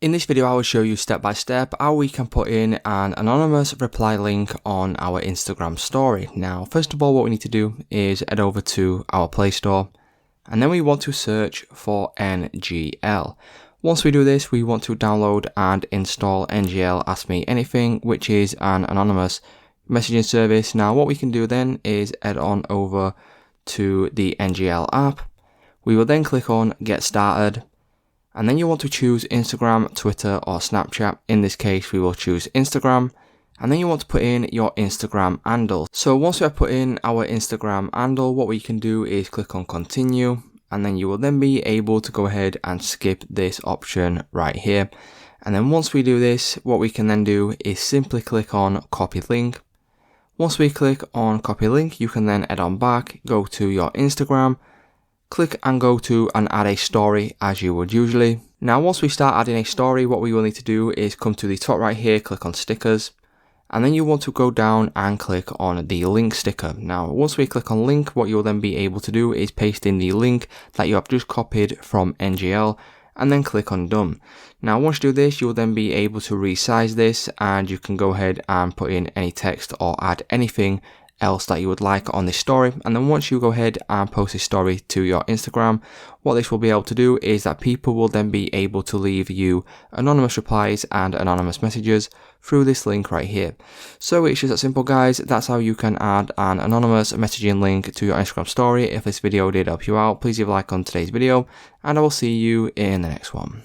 In this video, I will show you step by step how we can put in an anonymous reply link on our Instagram story. Now, first of all, what we need to do is head over to our Play Store, and then we want to search for NGL. Once we do this, we want to download and install NGL Ask Me Anything, which is an anonymous messaging service. Now, what we can do then is head on over to the NGL app. We will then click on Get Started. And then you want to choose Instagram, Twitter or Snapchat. In this case, we will choose Instagram. And then you want to put in your Instagram handle. So once we have put in our Instagram handle, what we can do is click on continue. And then you will then be able to go ahead and skip this option right here. And then once we do this, what we can then do is simply click on copy link. Once we click on copy link, you can then head on back, go to your Instagram, click and go to and add a story as you would usually. Now once we start adding a story, what we will need to do is come to the top right here, click on stickers, and then you want to go down and click on the link sticker. Now once we click on link, what you'll then be able to do is paste in the link that you have just copied from NGL and then click on done. Now once you do this, you'll then be able to resize this and you can go ahead and put in any text or add anything else that you would like on this story. And then once you go ahead and post this story to your Instagram, what this will be able to do is that people will then be able to leave you anonymous replies and anonymous messages through this link right here. So it's just that simple, guys. That's how you can add an anonymous messaging link to your Instagram story. If this video did help you out, please leave a like on today's video and I will see you in the next one.